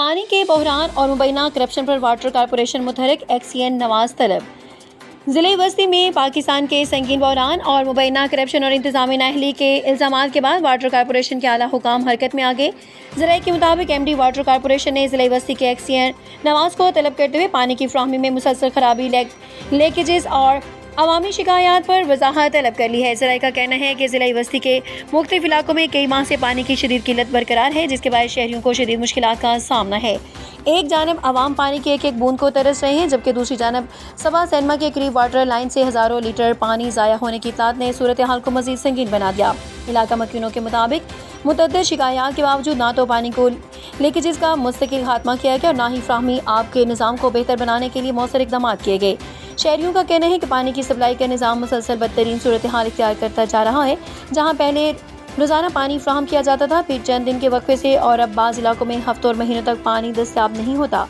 पानी के बहरान और मुबैना करप्शन पर वाटर कॉरपोरेशन मुतहरिक एक्सीएन नवाज तलब। ज़िले बस्ती में पाकिस्तान के संगीन बहरान और मुबैना करप्शन और इंतजामी नाअहली के इल्ज़ामात के बाद वाटर कॉरपोरेशन के आला हुकाम हरकत में आ गए। ज़राए के मुताबिक एमडी वाटर कॉरपोरेशन ने ज़िले बस्ती के एक्सीएन नवाज को तलब करते हुए पानी की फ्राहमी में मुसलसल खराबी, लीकेजेस और अवामी शिकायत पर वजाहत तलब कर ली है। ज़राए का कहना है कि ज़िला बस्ती के मुख्तलिफ इलाकों में कई माह से पानी की शदीद किल्लत बरकरार है, जिसके बाद शहरियों को शदीद मुश्किलात का सामना है। एक जानब आवाम पानी के एक एक बूंद को तरस रहे हैं, जबकि दूसरी जानब सबा सैनमा के करीब वाटर लाइन से हज़ारों लीटर पानी ज़ाया होने की इत्तलात ने सूरत हाल को मज़ीद संगीन बना दिया। इलाका मकीनों के मुताबिक मुतअद्दिद शिकायत के बावजूद ना तो पानी को लीकेजेस का मुस्तकिल खात्मा किया गया और ना ही फ्राहमी आब के निज़ाम को बेहतर बनाने के लिए मौसर इक़दाम किए गए। शहरियों का कहना है कि पानी की सप्लाई का निज़ाम मुसलसल बदतरीन सूरत हाल इख्तियार करता जा रहा है। जहाँ पहले रोज़ाना पानी फ्राहम किया जाता था, फिर चंद दिन के वक्फे से और अब बाज़ इलाकों में हफ्तों और महीनों तक पानी दस्तयाब नहीं होता।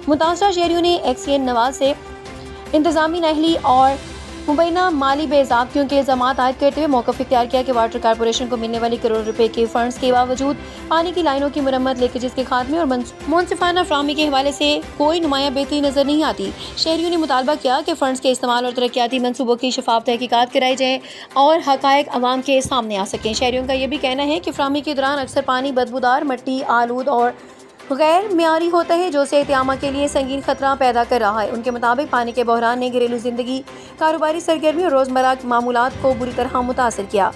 मुतासरा शहरियों ने एक्सीएन नवाज से इंतजामी नाअहली और मुबैना माली बेज़ाब्तियों के इल्ज़ामात आयद करते हुए मौक़िफ़ इख्तियार किया कि वाटर कॉरपोरेशन को मिलने वाली करोड़ रुपए के फंड्स के बावजूद पानी की लाइनों की मरम्मत, लीकेजेस के खात्मे और मुनसिफाना फ्राहमी के हवाले से कोई नुमाया बेहतरी नजर नहीं आती। शहरियों ने मुतालबा किया कि फंड्स के इस्तेमाल और तरक्याती मनसूबों की शफाफ तहकीकात कराई जाए और हक़ाइक़ अवाम के सामने आ सकें। शहरियों का यह भी कहना है कि फ्राहमी के दौरान अक्सर पानी बदबूदार, मट्टी आलूद और गैर मियारी होता है, जो सेहत-ए-आमा के लिए संगीन खतरा पैदा कर रहा है। उनके मुताबिक पानी के बहरान ने घरेलू जिंदगी, कारोबारी सरगर्मी और रोज़मर्रा मामूलात को बुरी तरह मुतासर किया।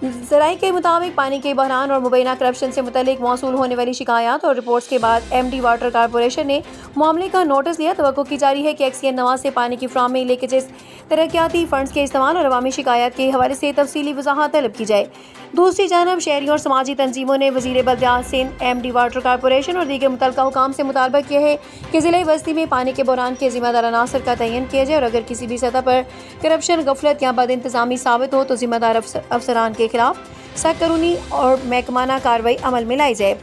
ज़राए के मुताबिक पानी के बहरान और मुबैना करप्शन से मुतल्लिक मौसूल होने वाली शिकायत और रिपोर्ट्स के बाद एमडी वाटर कॉरपोरेशन ने मामले का नोटिस लिया। तवक्को की जा रही है कि एक्सीएन नवाज से पानी की फ्राहमी, लीकेजेस, तरक्याती फंड्स के इस्तेमाल और अवामी शिकायत के हवाले से तफसीली वजाहत तलब की जाए। दूसरी जानब शहरियों और समाजी तंजीमों ने वज़ीर बल्दियात सिंध, एमडी वाटर कॉरपोरेशन और दीगर मुतल्लिका हुकाम से मुतालबा किया है कि ज़िले बस्ती में पानी के बहरान के ज़िम्मेदार अनासर का तयन किया जाए और अगर किसी भी सतह पर करप्शन, गफलत या बद इंतज़ामी साबित हो तो ज़िम्मेदार अफसरान के खिलाफ सख्त कानूनी और महकमाना कार्रवाई अमल में लाई जाए।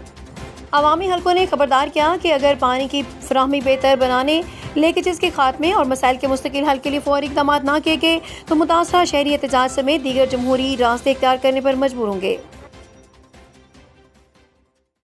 अवामी हलकों ने खबरदार किया कि अगर पानी की फ्राहमी बेहतर बनाने, लीकेजेस के खात्मे और मसाइल के मुस्तकिल हल के लिए फौरी इक़दाम ना किए गए तो मुतासरा शहरी एहतजाज समेत दीगर जमहूरी रास्ते इख्तियार करने पर मजबूर होंगे।